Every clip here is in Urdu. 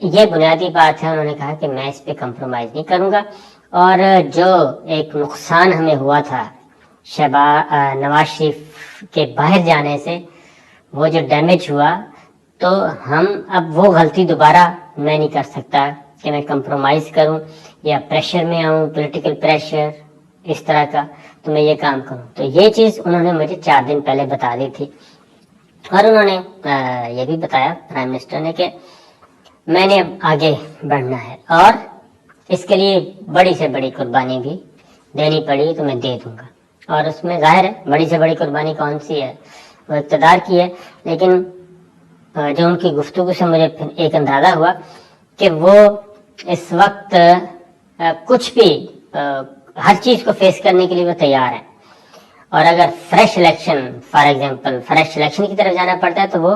یہ بنیادی بات ہے. انہوں نے کہا کہ میں اس پہ کمپرومائز نہیں کروں گا، اور جو ایک نقصان ہمیں ہوا تھا نواز شریف کے باہر جانے سے، وہ جو ڈیمیج ہوا، تو ہم اب وہ غلطی دوبارہ میں نہیں کر سکتا کہ میں کمپرومائز کروں یا پریشر میں آؤں، پولیٹیکل پریشر اس طرح کا، تو میں یہ کام کروں. تو یہ چیز انہوں نے مجھے 4 دن پہلے بتا دی تھی. اور انہوں نے یہ بھی بتایا پرائم منسٹر نے کہ میں نے آگے بڑھنا ہے، اور اس کے لیے بڑی سے بڑی قربانی بھی دینی پڑی تو میں دے دوں گا. اور اس میں ظاہر ہے بڑی سے بڑی قربانی کون سی ہے، وہ اقتدار کی ہے. لیکن جو ان کی گفتگو سے مجھے ایک اندازہ ہوا کہ وہ اس وقت کچھ بھی ہر چیز کو فیس کرنے کے لیے وہ تیار ہیں. اور اگر fresh election, for example fresh election کی طرف جانا پڑتا ہے، تو وہ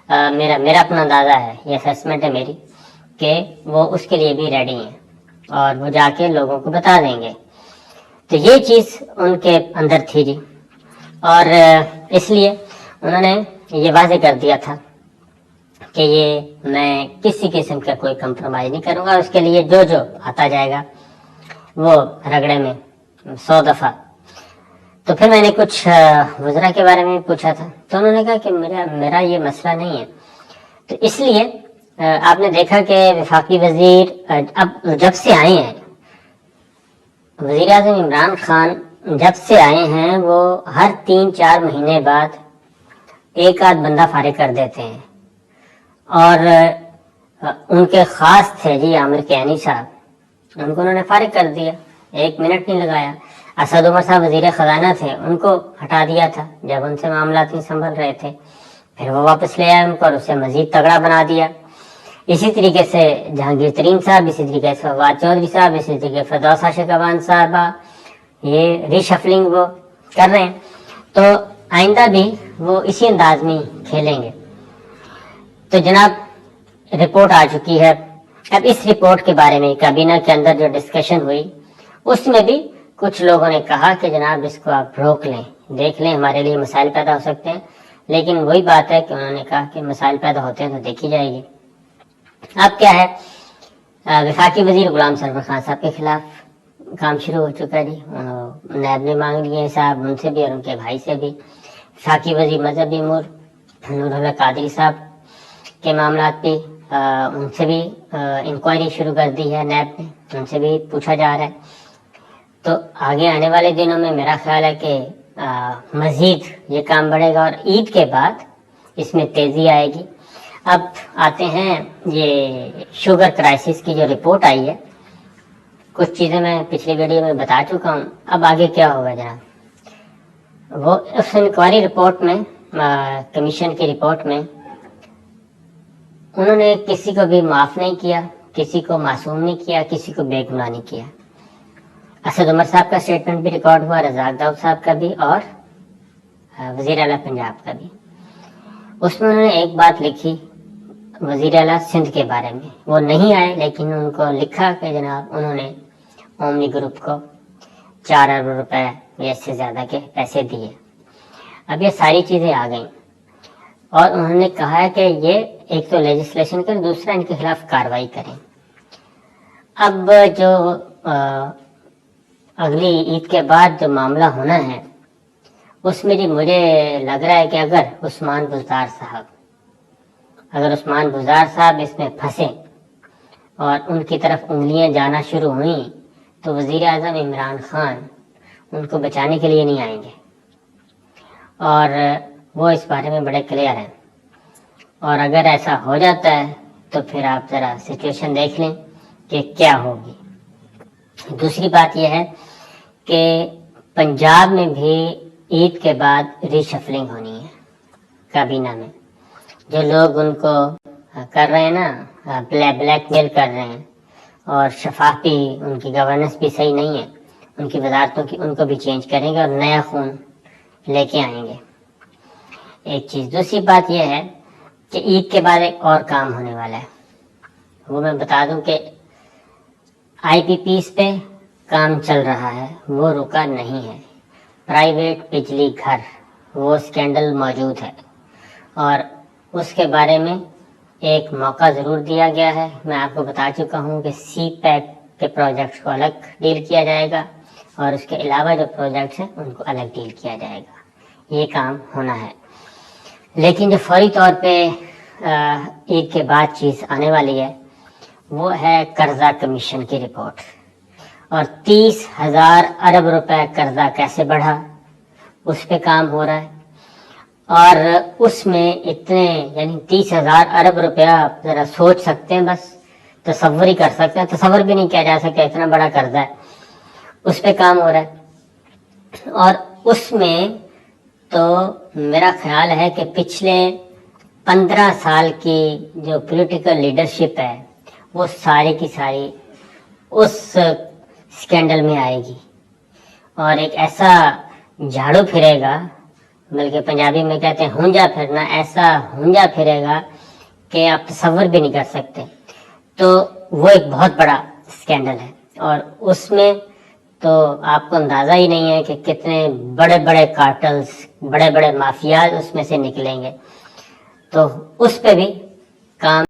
میرا اپنا اندازہ ہے، یہ اسیسمنٹ ہے میری، کہ وہ اس کے لیے بھی ریڈی ہیں اور وہ جا کے لوگوں کو بتا دیں گے. تو یہ چیز ان کے اندر تھی جی. اور اس لیے انہوں نے یہ واضح کر دیا تھا کہ یہ میں کسی قسم کا کوئی کمپرومائز نہیں کروں گا. اس کے لیے جو آتا جائے گا وہ رگڑے میں 100 دفعہ. تو پھر میں نے کچھ وزراء کے بارے میں پوچھا تھا، تو انہوں نے کہا کہ میرا یہ مسئلہ نہیں ہے. تو اس لیے آپ نے دیکھا کہ وفاقی وزیر اب جب سے آئے ہیں، وزیر اعظم عمران خان جب سے آئے ہیں، وہ ہر 3-4 مہینے بعد ایک آدھ بندہ فارغ کر دیتے ہیں. اور ان کے خاص تھے جی عامر کیانی صاحب، ان کو انہوں نے فارغ کر دیا، 1 منٹ نہیں لگایا. اسد عمر صاحب وزیر خزانہ تھے، ان کو ہٹا دیا تھا جب ان سے معاملات نہیں سنبھل رہے تھے، پھر وہ واپس لے آئے ان کو اور اسے مزید تگڑا بنا دیا. اسی طریقے سے جہانگیر ترین صاحب، اسی طریقے سے فواد چودھری صاحب، اسی طریقے سے فردوس عاشق اعوان صاحبہ، یہ ری شفلنگ وہ کر رہے ہیں. تو آئندہ بھی وہ اسی انداز میں کھیلیں گے. تو جناب رپورٹ آ چکی ہے. اب اس رپورٹ کے بارے میں کابینہ کے اندر جو ڈسکشن ہوئی، اس میں بھی کچھ لوگوں نے کہا کہ جناب اس کو آپ روک لیں، دیکھ لیں، ہمارے لیے مسائل پیدا ہو سکتے ہیں. لیکن وہی بات ہے کہ انہوں نے کہا کہ مسائل پیدا ہوتے ہیں تو دیکھی جائے گی. اب کیا ہے، وفاقی وزیر غلام سرور خان صاحب کے خلاف کام شروع ہو چکا ہے جی. نیب نے مانگ لیے صاحب، ان سے بھی اور ان کے بھائی سے بھی. وفاقی وزیر مذہبی امور نور اللہ قادری صاحب کے معاملات بھی ان سے بھی انکوائری شروع کر دی ہے نیب نے، ان سے بھی پوچھا جا رہا ہے. تو آگے آنے والے دنوں میں میرا خیال ہے کہ مزید یہ کام بڑھے گا اور عید کے بعد اس میں تیزی آئے گی. اب آتے ہیں یہ شوگر کرائسس کی جو رپورٹ آئی ہے، کچھ چیزیں میں پچھلی ویڈیو میں بتا چکا ہوں. اب آگے کیا ہوگا جناب، وہ اس انکوائری رپورٹ میں، کمیشن کی رپورٹ میں انہوں نے کسی کو بھی معاف نہیں کیا، کسی کو معصوم نہیں کیا، کسی کو بے گناہ نہیں کیا. اسد عمر صاحب کا سٹیٹمنٹ بھی ریکارڈ ہوا، رزاق داؤد صاحب کا بھی، اور وزیر اعلیٰ پنجاب کا بھی. اس میں انہوں نے ایک بات لکھی وزیر اعلیٰ سندھ کے بارے میں. وہ نہیں آئے لیکن ان کو لکھا کہ جناب انہوں نے اومنی گروپ کو 4 ارب روپے یا اس سے زیادہ کے پیسے دیے. اب یہ ساری چیزیں آ گئیں اور انہوں نے کہا ہے کہ یہ ایک تو لیجسلیشن کریں، دوسرا ان کے خلاف کارروائی کریں. اب جو اگلی عید کے بعد جو معاملہ ہونا ہے، اس میں جی مجھے لگ رہا ہے کہ اگر عثمان بزدار صاحب اس میں پھنسے اور ان کی طرف انگلیاں جانا شروع ہوئیں، تو وزیر اعظم عمران خان ان کو بچانے کے لیے نہیں آئیں گے. اور وہ اس بارے میں بڑے کلیئر ہیں. اور اگر ایسا ہو جاتا ہے تو پھر آپ ذرا سچویشن دیکھ لیں کہ کیا ہوگی. دوسری بات یہ ہے کہ پنجاب میں بھی عید کے بعد ری شفلنگ ہونی ہے کابینہ میں. جو لوگ ان کو کر رہے ہیں نا، بلیک میل کر رہے ہیں، اور شفافی ان کی گورننس بھی صحیح نہیں ہے، ان کی وزارتوں کی، ان کو بھی چینج کریں گے اور نیا خون لے کے آئیں گے. ایک چیز. دوسری بات یہ ہے کہ عید کے بعد ایک اور کام ہونے والا ہے. وہ میں بتا دوں کہ آئی پی پیز پہ کام چل رہا ہے، وہ رکا نہیں ہے. پرائیویٹ بجلی گھر، وہ سکینڈل موجود ہے اور اس کے بارے میں ایک موقع ضرور دیا گیا ہے. میں آپ کو بتا چکا ہوں کہ سی پیک کے پروجیکٹس کو الگ ڈیل کیا جائے گا اور اس کے علاوہ جو پروجیکٹس ہیں ان کو الگ ڈیل کیا جائے گا. یہ کام ہونا ہے. لیکن جو فوری طور پہ عید کے بعد چیز آنے والی ہے وہ ہے قرضہ کمیشن کی رپورٹ. اور 30,000 ارب روپے قرضہ کیسے بڑھا اس پہ کام ہو رہا ہے. اور اس میں اتنے یعنی 30,000 ارب روپیہ آپ ذرا سوچ سکتے ہیں, بس تصور ہی کر سکتے ہیں, تصور بھی نہیں کیا جا سکتا اتنا بڑا قرضہ ہے. اس پہ کام ہو رہا ہے. اور اس میں تو میرا خیال ہے کہ پچھلے 15 سال کی جو پولیٹیکل لیڈرشپ ہے وہ ساری کی ساری اس سکینڈل میں آئے گی اور ایک ایسا جھاڑو پھرے گا, بلکہ پنجابی میں کہتے ہیں ہونجا پھرنا, ایسا ہونجا پھرے گا کہ آپ تصور بھی نہیں کر سکتے. تو وہ ایک بہت بڑا سکینڈل ہے اور اس میں تو آپ کو اندازہ ہی نہیں ہے کہ کتنے بڑے بڑے کارٹلز, بڑے بڑے مافیاز اس میں سے نکلیں گے. تو اس پہ بھی کام